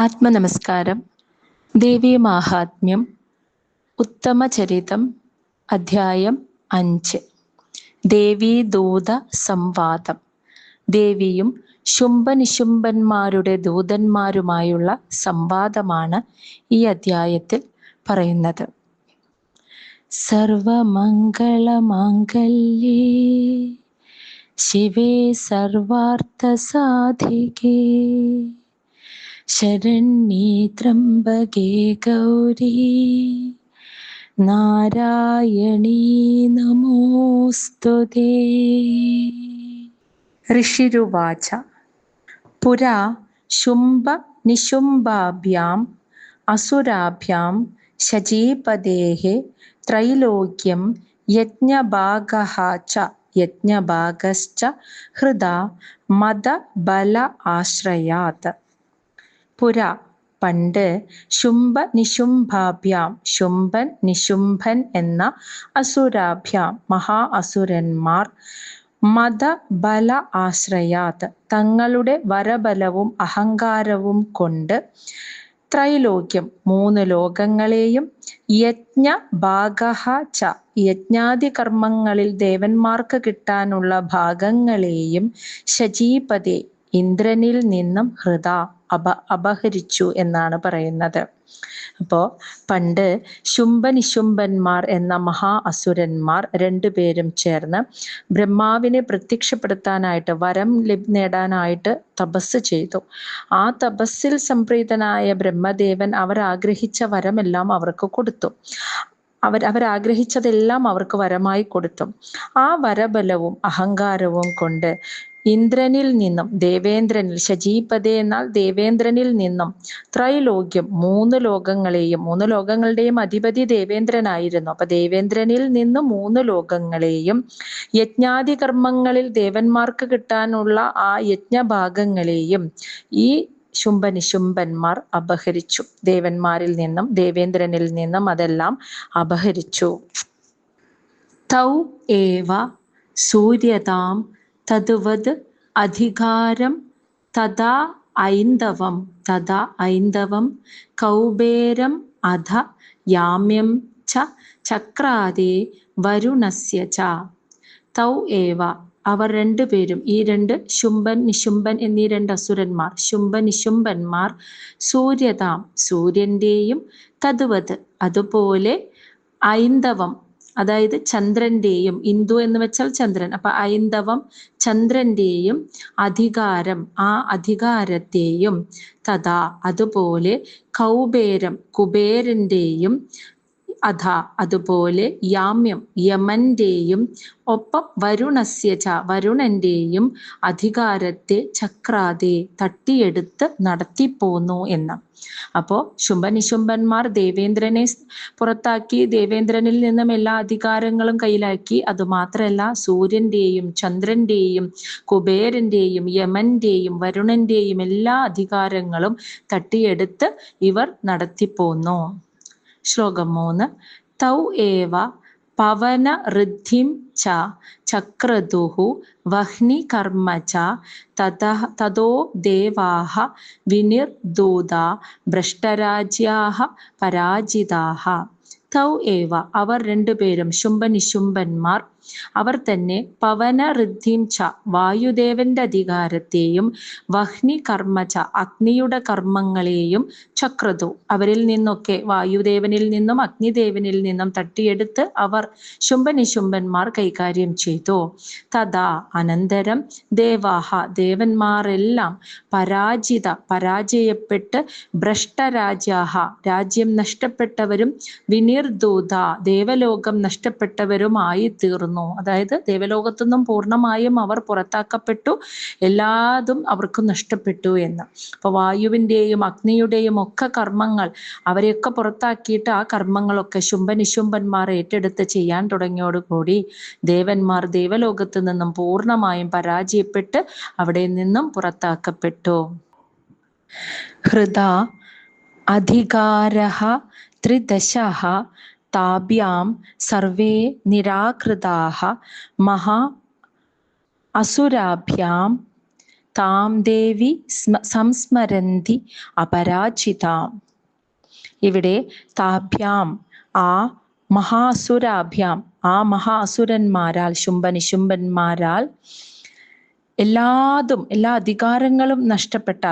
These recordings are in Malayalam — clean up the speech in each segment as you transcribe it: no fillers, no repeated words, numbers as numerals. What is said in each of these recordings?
ആത്മനമസ്കാരം. ദേവീമാഹാത്മ്യം ഉത്തമചരിതം അധ്യായം 5. ദേവീദൂത സംവാദം. ദേവിയും ശുംഭനിശുംഭന്മാരുടെ ദൂതന്മാരുമായുള്ള സംവാദമാണ് ഈ അധ്യായത്തിൽ പറയുന്നത്. സർവമംഗളമാംഗല്യേ ശിവേ സർവാർത്ഥസാധികേ ശരണ്യേ ത്രംബകേ ഗൗരീ നാരായണീ നമോസ്തുതേ. ഋഷിരുവാച പുരാ ശുംഭ നിശുംഭാഭ്യാം അസുരാഭ്യാം ശചീപതേഃ ത്രൈലോക്യം യജ്ഞഭാഗഃ ച യജ്ഞഭാഗശ്ച ഹൃദാ മദബല ആശ്രയാത്. പുരാ പണ്ട് ശുംഭ നിശുംഭാഭ്യാം ശുംഭൻ നിശുംഭൻ എന്ന അസുരാഭ്യാം മഹാ അസുരന്മാർ മദബല ആശ്രയാത് തങ്ങളുടെ വരബലവും അഹങ്കാരവും കൊണ്ട് ത്രൈലോക്യം 3 ലോകങ്ങളെയും യജ്ഞഭാഗഃ ച യജ്ഞാദി കർമ്മങ്ങളിൽ ദേവന്മാർക്ക് കിട്ടാനുള്ള ഭാഗങ്ങളെയും ശചീപതേ ഇന്ദ്രനിൽ നിന്നും ഹൃദാ അപഹരിച്ചു എന്നാണ് പറയുന്നത്. അപ്പോൾ പണ്ട് ശുംഭനിശുംഭന്മാർ എന്ന മഹാ അസുരന്മാർ 2 പേരും ചേർന്ന് ബ്രഹ്മാവിനെ പ്രത്യക്ഷപ്പെടുത്താനായിട്ട് വരം നേടാനായിട്ട് തപസ് ചെയ്തു. ആ തപസ്സിൽ സംപ്രീതനായ ബ്രഹ്മദേവൻ അവർ ആഗ്രഹിച്ച വരമെല്ലാം അവർക്ക് കൊടുത്തു. അവരാഗ്രഹിച്ചതെല്ലാം അവർക്ക് വരമായി കൊടുത്തു. ആ വരബലവും അഹങ്കാരവും കൊണ്ട് ഇന്ദ്രനിൽ നിന്നും ദേവേന്ദ്രനിൽ ശചീപതേ എന്നാൽ ദേവേന്ദ്രനിൽ നിന്നും ത്രൈലോക്യം 3 ലോകങ്ങളെയും 3 ലോകങ്ങളുടെയും അധിപതി ദേവേന്ദ്രനായിരുന്നു. അപ്പൊ ദേവേന്ദ്രനിൽ നിന്ന് 3 ലോകങ്ങളെയും യജ്ഞാദി കർമ്മങ്ങളിൽ ദേവന്മാർക്ക് കിട്ടാനുള്ള ആ യജ്ഞഭാഗങ്ങളെയും ഈ ശുംഭനിശുംഭന്മാർ അപഹരിച്ചു. ദേവന്മാരിൽ നിന്നും ദേവേന്ദ്രനിൽ നിന്നും അതെല്ലാം അപഹരിച്ചു. തൗ ഏവ സൂര്യതാം തദ്വത് അധികാരം തഥാ ഐന്ദവം കൗബേരം അധ യാമ്യം ച ചക്രാദേ വരുണസ്യ ച. തൗ ഏവ അവർ 2 പേരും ഈ 2 ശുംഭൻ നിശുംഭൻ എന്നീ 2 അസുരന്മാർ ശുംഭനിശുംഭന്മാർ സൂര്യതാം സൂര്യന്റെയും തദ്വത് അതുപോലെ ഐന്ദവം അതായത് ചന്ദ്രന്റെയും ഇന്ദു എന്ന് വെച്ചാൽ ചന്ദ്രൻ അപ്പൊ ഐന്ദവം ചന്ദ്രന്റെയും അധികാരം ആ അധികാരത്തെയും തഥാ അതുപോലെ കൗബേരം കുബേരന്റെയും അധ അതുപോലെ യാമ്യം യമന്റെയും ഒപ്പം വരുണസ്യ ച വരുണന്റെയും അധികാരത്തെ ചക്രാതെ തട്ടിയെടുത്ത് നടത്തിപ്പോന്നു എന്ന്. അപ്പോ ശുംഭനിശുംഭന്മാർ ദേവേന്ദ്രനെ പുറത്താക്കി ദേവേന്ദ്രനിൽ നിന്നും എല്ലാ അധികാരങ്ങളും കയ്യിലാക്കി. അതുമാത്രമല്ല സൂര്യന്റെയും ചന്ദ്രന്റെയും കുബേരന്റെയും യമന്റെയും വരുണന്റെയും എല്ലാ അധികാരങ്ങളും തട്ടിയെടുത്ത് ഇവർ നടത്തിപ്പോന്നു. ശ്ലോകം 3. തൗ ഏവ പവന ഋദ്ധിം ച ചക്രതുഃ വഹ്നി കർമ്മ ച തതോ ദേവാഃ വിനിർദൂതാ ഭ്രഷ്ടരാജ്യാഃ പരാജിതാഃ. തൗ ഏവ അവർ 2 പേരും ശുംഭനിശുംഭന്മാർ അവർ തന്നെ പവന ഋദ്ധിം ച വായുദേവന്റെ അധികാരത്തെയും വഹ്നി കർമ്മ ച അഗ്നിയുടെ കർമ്മങ്ങളെയും ചക്രതു അവരിൽ നിന്നൊക്കെ വായുദേവനിൽ നിന്നും അഗ്നിദേവനിൽ നിന്നും തട്ടിയെടുത്ത് അവർ ശുംഭനിശുംഭന്മാർ കൈകാര്യം ചെയ്തു. തഥാ അനന്തരം ദേവാഹ ദേവന്മാരെല്ലാം പരാജയപ്പെട്ട് ഭ്രഷ്ടരാജ്യാഹ രാജ്യം നഷ്ടപ്പെട്ടവരും വിനിർദൂത ദേവലോകം നഷ്ടപ്പെട്ടവരുമായി തീർന്നു. അതായത് ദേവലോകത്തുനിന്നും പൂർണ്ണമായും അവർ പുറത്താക്കപ്പെട്ടു. എല്ലാതും അവർക്ക് നഷ്ടപ്പെട്ടു എന്ന്. അപ്പൊ വായുവിന്റെയും അഗ്നിയുടെയും ഒക്കെ കർമ്മങ്ങൾ അവരെയൊക്കെ പുറത്താക്കിയിട്ട് ആ കർമ്മങ്ങളൊക്കെ ശുംഭനിശുംഭന്മാർ ഏറ്റെടുത്ത് ചെയ്യാൻ തുടങ്ങിയോടുകൂടി ദേവന്മാർ ദേവലോകത്ത് നിന്നും പൂർണ്ണമായും പരാജയപ്പെട്ട് അവിടെ നിന്നും പുറത്താക്കപ്പെട്ടു. ഹൃദാ അധികാരഃ ത്രിദശഃ താഭ്യാം സർവേ നിരാകൃതാഃ മഹാ അസുരാഭ്യാം താം ദേവി സംസ്മരന്തി അപരാജിതാം. ഇവിടെ താഭ്യാം ആ മഹാസുരാഭ്യാം ആ മഹാസുരന്മാരാൽ ശുംഭനിശുംഭന്മാരാൽ എല്ലാ അധികാരങ്ങളും നഷ്ടപ്പെട്ട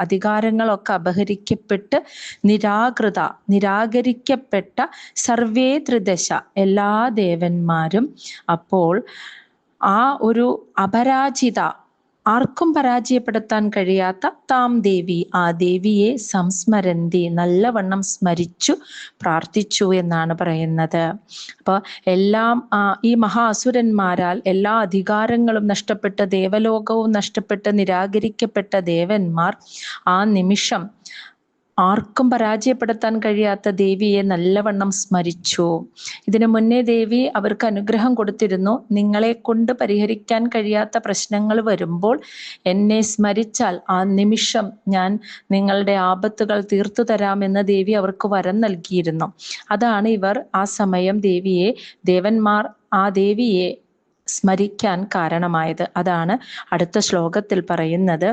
അധികാരങ്ങളൊക്കെ അപഹരിക്കപ്പെട്ട് നിരാകരിക്കപ്പെട്ട സർവേ ത്രിദശ എല്ലാ ദേവന്മാരും അപ്പോൾ ആ ഒരു അപരാജിത ആർക്കും പരാജയപ്പെടുത്താൻ കഴിയാത്ത താം ദേവി ആ ദേവിയെ സംസ്മരന്തി നല്ലവണ്ണം സ്മരിച്ചു പ്രാർത്ഥിച്ചു എന്നാണ് പറയുന്നത്. അപ്പോൾ എല്ലാം ഈ മഹാസുരന്മാരാൽ എല്ലാ അധികാരങ്ങളും നഷ്ടപ്പെട്ട് ദേവലോകവും നഷ്ടപ്പെട്ട് നിരാകരിക്കപ്പെട്ട ദേവന്മാർ ആ നിമിഷം ആർക്കും പരാജയപ്പെടുത്താൻ കഴിയാത്ത ദേവിയെ നല്ലവണ്ണം സ്മരിച്ചു. ഇതിനു മുന്നേ ദേവി അവർക്ക് അനുഗ്രഹം കൊടുത്തിരുന്നു. നിങ്ങളെ കൊണ്ട് പരിഹരിക്കാൻ കഴിയാത്ത പ്രശ്നങ്ങൾ വരുമ്പോൾ എന്നെ സ്മരിച്ചാൽ ആ നിമിഷം ഞാൻ നിങ്ങളുടെ ആപത്തുകൾ തീർത്തു തരാമെന്ന് ദേവി അവർക്ക് വരം നൽകിയിരുന്നു. അതാണ് ഇവർ ആ സമയം ദേവന്മാർ ആ ദേവിയെ സ്മരിക്കാൻ കാരണമായത്. അതാണ് അടുത്ത ശ്ലോകത്തിൽ പറയുന്നത്.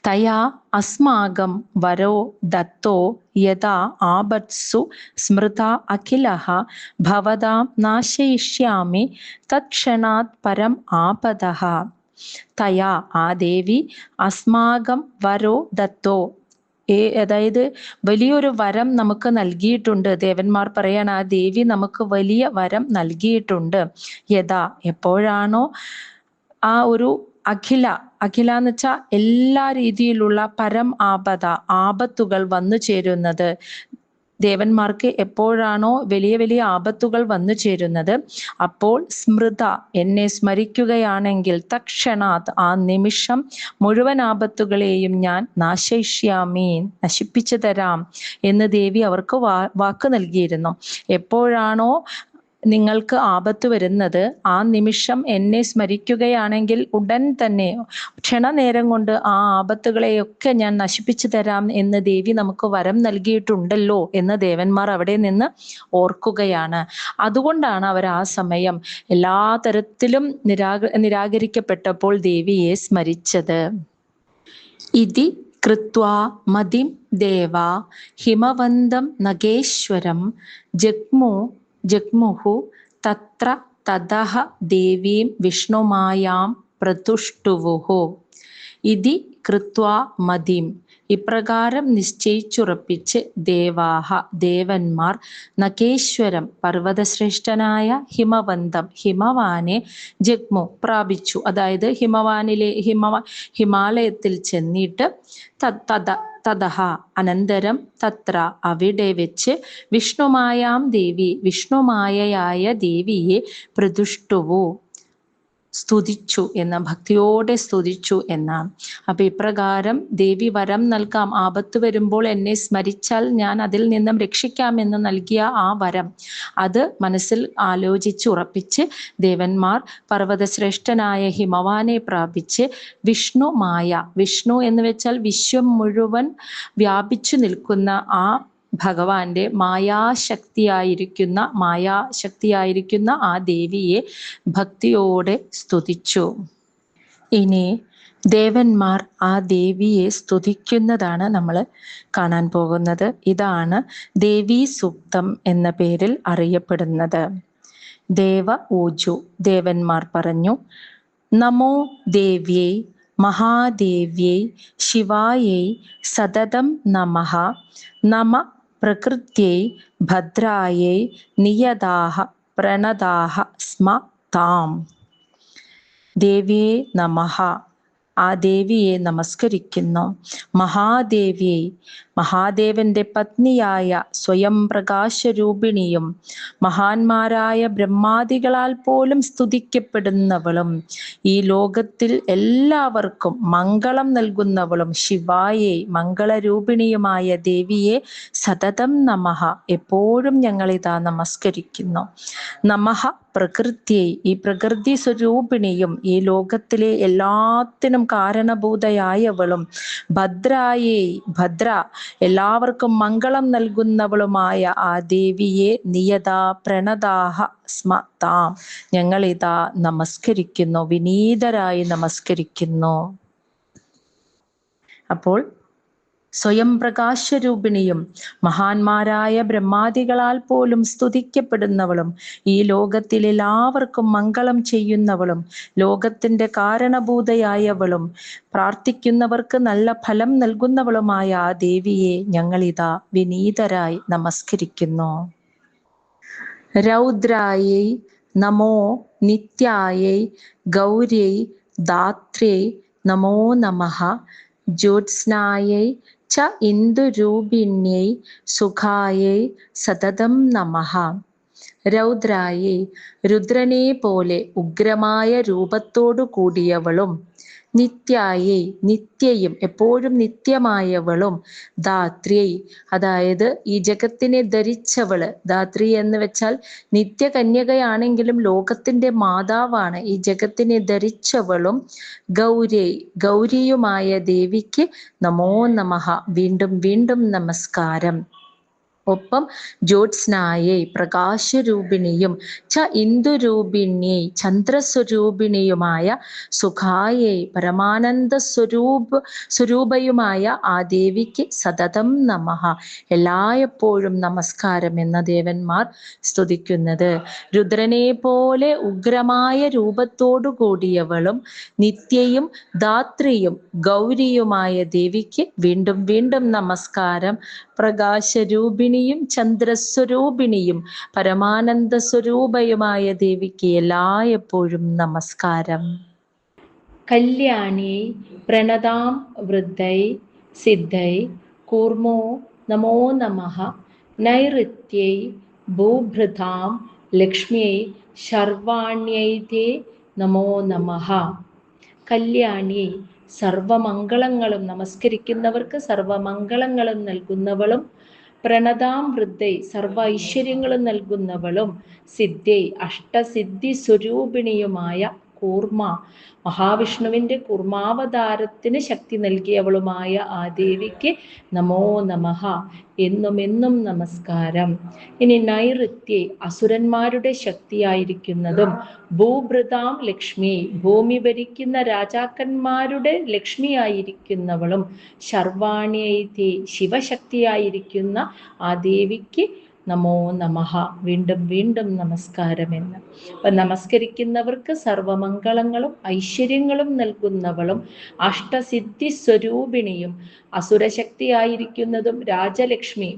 തയാ അസ്മാകം വരോ ദത്തോ യഥാ ആപത്സു സ്മൃത അഖിലഃ ഭവതാം നാശയിഷ്യാമി തത്ക്ഷണാത് പരം ആപദഃ. തയാ ആ ദേവി അസ്മാകം വരോ ദത്തോ അതായത് വലിയൊരു വരം നമുക്ക് നൽകിയിട്ടുണ്ട്. ദേവന്മാർ പറയാണ് ആ ദേവി നമുക്ക് വലിയ വരം നൽകിയിട്ടുണ്ട്. യഥാ എപ്പോഴാണോ ആ ഒരു അഖില എന്ന് വെച്ചാൽ എല്ലാ രീതിയിലുള്ള പരം ആപത്തുകൾ വന്നു ചേരുന്നത്, ദേവന്മാർക്ക് എപ്പോഴാണോ വലിയ വലിയ ആപത്തുകൾ വന്നു ചേരുന്നത്, അപ്പോൾ സ്മൃത എന്നെ സ്മരിക്കുകയാണെങ്കിൽ തക്ഷണാത് ആ നിമിഷം മുഴുവൻ ആപത്തുകളെയും ഞാൻ നാശയിഷ്യാമി നശിപ്പിച്ചു തരാം എന്ന് ദേവി അവർക്ക് വാക്ക് നൽകിയിരുന്നു. എപ്പോഴാണോ നിങ്ങൾക്ക് ആപത്ത് വരുന്നത് ആ നിമിഷം എന്നെ സ്മരിക്കുകയാണെങ്കിൽ ഉടൻ തന്നെ ക്ഷണനേരം കൊണ്ട് ആ ആപത്തുകളെയൊക്കെ ഞാൻ നശിപ്പിച്ചു തരാം എന്ന് ദേവി നമുക്ക് വരം നൽകിയിട്ടുണ്ടല്ലോ എന്ന് ദേവന്മാർ അവിടെ നിന്ന് ഓർക്കുകയാണ്. അതുകൊണ്ടാണ് അവർ ആ സമയം എല്ലാ തരത്തിലും നിരാകരിക്കപ്പെട്ടപ്പോൾ ദേവിയെ സ്മരിച്ചത്. ഇതി കൃത്വാ മതിം ദേവാ ഹിമവന്തം നഗേശ്വരം ജഗ്മുഹു തത്ര തതഃ ദേവീം വിഷ്ണുമായാം പ്രതുഷ്ടുവുഹു. ഇതി കൃത്വാ മതിം ഇപ്രകാരം നിശ്ചയിച്ചുറപ്പിച്ച് ദേവന്മാർ നഗേശ്വരം പർവ്വതശ്രേഷ്ഠനായ ഹിമവാനെ ജഗ്മു പ്രാപിച്ചു. അതായത് ഹിമാലയത്തിൽ ചെന്നിട്ട് തതഃ അനന്തരം തത്ര അവിടെ വെച്ച് വിഷ്ണുമായയായ ദേവിയെ പ്രതിഷ്ഠുവു സ്തുതിച്ചു എന്ന ഭക്തിയോടെ സ്തുതിച്ചു എന്നാണ്. അപ്പൊ ഇപ്രകാരം ദേവി വരം നൽകാം, ആപത്ത് വരുമ്പോൾ എന്നെ സ്മരിച്ചാൽ ഞാൻ അതിൽ നിന്നും രക്ഷിക്കാമെന്ന് നൽകിയ ആ വരം അത് മനസ്സിൽ ആലോചിച്ച് ഉറപ്പിച്ച് ദേവന്മാർ പർവ്വതശ്രേഷ്ഠനായ ഹിമവാനെ പ്രാപിച്ച് വിഷ്ണു എന്ന് വെച്ചാൽ വിശ്വം മുഴുവൻ വ്യാപിച്ചു നിൽക്കുന്ന ആ ഭഗവാന്റെ മായാശക്തിയായിരിക്കുന്ന ആ ദേവിയെ ഭക്തിയോടെ സ്തുതിച്ചു. ഇനി ദേവന്മാർ ആ ദേവിയെ സ്തുതിക്കുന്നതാണ് നമ്മൾ കാണാൻ പോകുന്നത്. ഇതാണ് ദേവീ സൂക്തം എന്ന പേരിൽ അറിയപ്പെടുന്നത്. ദേവന്മാർ പറഞ്ഞു, നമോ ദേവ്യൈ മഹാദേവ്യൈ ശിവായൈ സതതം നമഃ. നമ പ്രകൃത്യൈ ഭദ്രായൈ നിയതാഹ പ്രണതാഹ സ്മ താം. ദേവിയെ നമഃ, ആ ദേവിയെ നമസ്കരിക്കുന്നു. മഹാദേവിയെ, മഹാദേവന്റെ പത്നിയായ സ്വയം പ്രകാശരൂപിണിയും മഹാന്മാരായ ബ്രഹ്മാദികളാൽ പോലും സ്തുതിക്കപ്പെടുന്നവളും ഈ ലോകത്തിൽ എല്ലാവർക്കും മംഗളം നൽകുന്നവളും ശിവായെ മംഗളരൂപിണിയുമായ ദേവിയെ സതതം നമഃ എപ്പോഴും ഞങ്ങളിതാ നമസ്കരിക്കുന്നു. നമഃ പ്രകൃതിയെ, ഈ പ്രകൃതി സ്വരൂപിണിയും ഈ ലോകത്തിലെ എല്ലാത്തിനും കാരണഭൂതയായവളും ഭദ്രായേ, ഭദ്ര എല്ലാവർക്കും മംഗളം നൽകുന്നവളുമായ ആ ദേവിയെ നിയതാ പ്രണതാഹ സ്മ താം ഞങ്ങളിതാ നമസ്കരിക്കുന്നു, വിനീതരായി നമസ്കരിക്കുന്നു. അപ്പോൾ സ്വയം പ്രകാശരൂപിണിയും മഹാന്മാരായ ബ്രഹ്മാദികളാൽ പോലും സ്തുതിക്കപ്പെടുന്നവളും ഈ ലോകത്തിൽ എല്ലാവർക്കും മംഗളം ചെയ്യുന്നവളും ലോകത്തിന്റെ കാരണഭൂതയായവളും പ്രാർത്ഥിക്കുന്നവർക്ക് നല്ല ഫലം നൽകുന്നവളുമായ ആ ദേവിയെ ഞങ്ങളിതാ വിനീതരായി നമസ്കരിക്കുന്നു. രൗദ്രായൈ നമോ നിത്യായൈ ഗൗര്यै ധാത്ര്यै നമോ നമഃ. ജ്യോത്സ്നായൈ ച ഇന്ദുരൂപിണ്यै സുഖായൈ സതതം നമഃ. രൗദ്രായൈ രുദ്രനെ പോലെ ഉഗ്രമായ രൂപത്തോടു കൂടിയവളും നിത്യായൈ നിത്യയും എപ്പോഴും നിത്യമായവളും ധാത്രിயை അതായത് ഈ ജഗത്തിനെ ധരിച്ചവള്, ധാത്രി എന്ന് വെച്ചാൽ നിത്യകന്യകയാണെങ്കിലും ലോകത്തിന്റെ മാതാവാണ്, ഈ ജഗത്തിനെ ധരിച്ചവളും ഗൗരൈ ഗൗരിയുമായ ദേവിക്ക് നമോ നമഃ വീണ്ടും വീണ്ടും നമസ്കാരം. ഒപ്പം ജ്യോത്സ്നായൈ പ്രകാശരൂപിണിയും ച ഇന്ദുരൂപിണ്यै ചന്ദ്രസ്വരൂപിണിയുമായ സുഖായൈ പരമാനന്ദ സ്വരൂപയുമായ ആ ദേവിക്ക് സതതം നമഃ എല്ലായ്പ്പോഴും നമസ്കാരം എന്ന ദേവന്മാർ സ്തുതിക്കുന്നത്. രുദ്രനെ പോലെ ഉഗ്രമായ രൂപത്തോടു കൂടിയവളും നിത്യയും ധാത്രിയും ഗൗരിയുമായ ദേവിക്ക് വീണ്ടും വീണ്ടും നമസ്കാരം. പ്രകാശരൂപിണിയും ചന്ദ്രസ്വരൂപിണിയും പരമാനന്ദ സ്വരൂപയുമായ ദേവിക്ക് എല്ലായ്പ്പോഴും നമസ്കാരം. കല്യാണി പ്രണതാം വൃദ്ധൈ സിദ്ധൈ കൂർമോ നമോ നമഃ. നൈഋത്यै ഭൂഭൃതാം ലക്ഷ്മ്यै ശർവാണ്യൈതേ നമോ നമഃ. കല്യാണി സർവമംഗളങ്ങളും നമസ്കരിക്കുന്നവർക്ക് സർവമംഗളങ്ങളും നൽകുന്നവളും, പ്രണതാം വൃദ്ധൈ സർവ ഐശ്വര്യങ്ങളും നൽകുന്നവളും, സിദ്ധൈ അഷ്ടസിദ്ധി സ്വരൂപിണിയുമായ കൂർമ്മ മഹാവിഷ്ണുവിന്റെ കൂർമാവതാരത്തിന് ശക്തി നൽകിയവളുമായ ആ ദേവിക്ക് നമോ നമഃ എന്നും എന്നും നമസ്കാരം. ഇനി നൈഋത്യെ അസുരന്മാരുടെ ശക്തിയായിരിക്കുന്നതും, ഭൂഭൃതാം ലക്ഷ്മി ഭൂമി ഭരിക്കുന്ന രാജാക്കന്മാരുടെ ലക്ഷ്മിയായിരിക്കുന്നവളും, ശർവാണ്യൈതേ ശിവശക്തിയായിരിക്കുന്ന ആ ദേവിക്ക് നമോ നമഃ വീണ്ടും വീണ്ടും നമസ്കാരമെന്ന്. അപ്പം നമസ്കരിക്കുന്നവർക്ക് സർവമംഗളങ്ങളും ഐശ്വര്യങ്ങളും നൽകുന്നവളും അഷ്ടസിദ്ധി സ്വരൂപിണിയും അസുരശക്തിയായിരിക്കുന്നതും രാജലക്ഷ്മി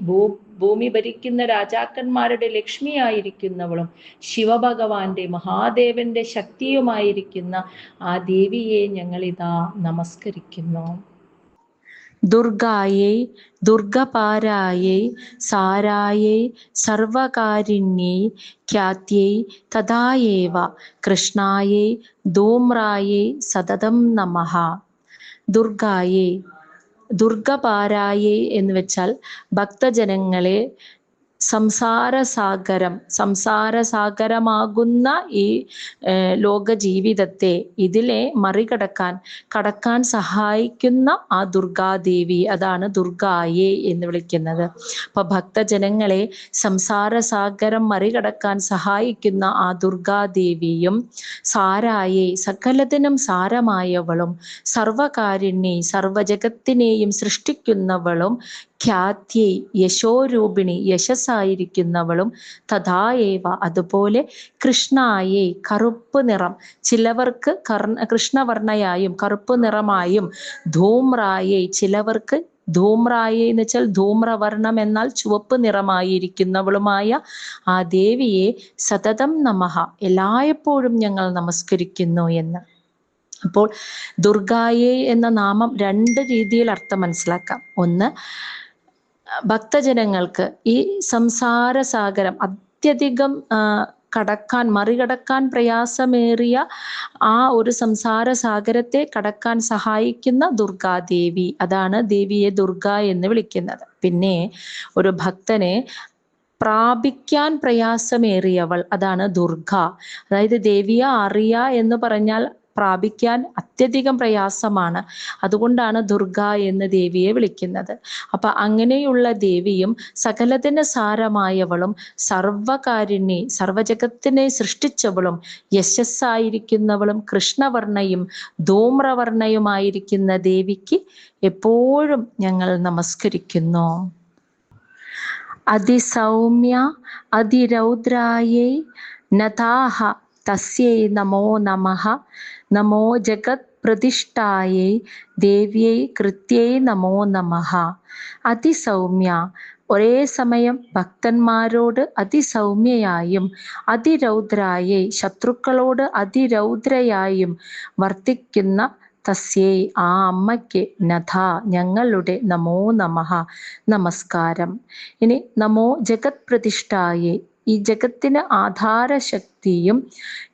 ഭൂമി ഭരിക്കുന്ന രാജാക്കന്മാരുടെ ലക്ഷ്മിയായിരിക്കുന്നവളും ശിവഭഗവാന്റെ മഹാദേവന്റെ ശക്തിയുമായിരിക്കുന്ന ആ ദേവിയെ ഞങ്ങളിതാ നമസ്കരിക്കുന്നു. ദുർഗായൈ ദുർഗപാരായൈ സാരായൈ സർവകാരിണ്यै ഖ്യാത്यै തഥായേവ കൃഷ്ണായൈ ധൂമ്രായൈ സതതം നമഃ. ദുർഗായൈ ദുർഗപാരായൈ എന്ന് വെച്ചാൽ ഭക്തജനങ്ങളെ സംസാരസാഗരമാകുന്ന ഈ ലോക ജീവിതത്തെ ഇതിലെ കടക്കാൻ സഹായിക്കുന്ന ആ ദുർഗാദേവി, അതാണ് ദുർഗായെ എന്ന് വിളിക്കുന്നത്. അപ്പൊ ഭക്തജനങ്ങളെ സംസാരസാഗരം മറികടക്കാൻ സഹായിക്കുന്ന ആ ദുർഗാദേവിയും, സാരായെ സകലത്തിനും സാരമായവളും, സർവകാരുണ്യെ സർവജഗത്തിനെയും സൃഷ്ടിക്കുന്നവളും, ഖ്യാത്यै യശോരൂപിണി യശസ്സായിരിക്കുന്നവളും, തഥായേവ അതുപോലെ കൃഷ്ണായേ കറുപ്പ് നിറം ചിലവർക്ക് കൃഷ്ണവർണ്ണയായും കറുപ്പ് നിറമായും, ധൂമ്രായേ ചിലവർക്ക് ധൂമ്രായേ എന്ന് വെച്ചാൽ ധൂമ്രവർണ്ണം എന്നാൽ ചുവപ്പ് നിറമായിരിക്കുന്നവളുമായ ആ ദേവിയെ സതതം നമഃ എല്ലായ്പ്പോഴും ഞങ്ങൾ നമസ്കരിക്കുന്നു എന്ന്. അപ്പോൾ ദുർഗായേ എന്ന നാമം രണ്ട് രീതിയിൽ അർത്ഥം മനസ്സിലാക്കാം. ഒന്ന്, ഭക്തജനങ്ങൾക്ക് ഈ സംസാരസാഗരം അത്യധികം മറികടക്കാൻ പ്രയാസമേറിയ ആ ഒരു സംസാര സാഗരത്തെ കടക്കാൻ സഹായിക്കുന്ന ദുർഗാദേവി, അതാണ് ദേവിയെ ദുർഗ എന്ന് വിളിക്കുന്നത്. പിന്നെ ഒരു ഭക്തനെ പ്രാപിക്കാൻ പ്രയാസമേറിയവൾ, അതാണ് ദുർഗ. അതായത് ദേവിയെ അറിയ എന്ന് പറഞ്ഞാൽ പ്രാപിക്കാൻ അത്യധികം പ്രയാസമാണ്. അതുകൊണ്ടാണ് ദുർഗ എന്ന് ദേവിയെ വിളിക്കുന്നത്. അപ്പൊ അങ്ങനെയുള്ള ദേവിയും സകലത്തിന് സാരമായവളും സർവകാരുണ്യെ, സർവജഗത്തിനെ സൃഷ്ടിച്ചവളും യശസ്സായിരിക്കുന്നവളും കൃഷ്ണവർണ്ണയും ധൂമ്രവർണ്ണയുമായിരിക്കുന്ന ദേവിക്ക് എപ്പോഴും ഞങ്ങൾ നമസ്കരിക്കുന്നു. അതിസൗമ്യ അതിരൗദ്രായൈ നതാഹ തസ്യൈ നമോ നമഃ. നമോ ജഗത് പ്രതിഷ്ഠായൈ ദേവ്യൈ കൃത്യൈ നമോ നമഃ. അതിസൗമ്യ, ഒരേ സമയം ഭക്തന്മാരോട് അതിസൗമ്യയായും അതിരൗദ്രായൈ, ശത്രുക്കളോട് അതിരൗദ്രയായും വർത്തിക്കുന്ന തസ്യൈ, ആ അമ്മയ്ക്ക്, നഥ, ഞങ്ങളുടെ, നമോ നമഃ, നമസ്കാരം. ഇനി നമോ ജഗത് പ്രതിഷ്ഠായൈ, ഈ ജഗത്തിന് ആധാരശക്തിയും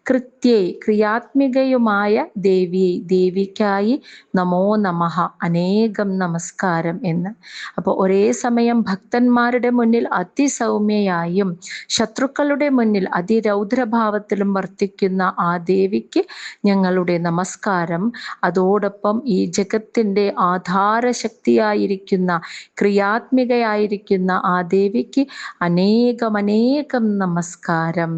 കൃത്യേ, ക്രിയാത്മികയുമായ ദേവിയെ, ദേവിക്കായി നമോ നമഃ, അനേകം നമസ്കാരം എന്ന്. അപ്പോൾ ഒരേ സമയം ഭക്തന്മാരുടെ മുന്നിൽ അതിസൗമ്യയായും ശത്രുക്കളുടെ മുന്നിൽ അതിരൗദ്രഭാവത്തിലും വർത്തിക്കുന്ന ആ ദേവിക്ക് ഞങ്ങളുടെ നമസ്കാരം. അതോടൊപ്പം ഈ ജഗത്തിൻ്റെ ആധാരശക്തിയായിരിക്കുന്ന, ക്രിയാത്മികയായിരിക്കുന്ന ആ ദേവിക്ക് അനേകം നമസ്കാരം.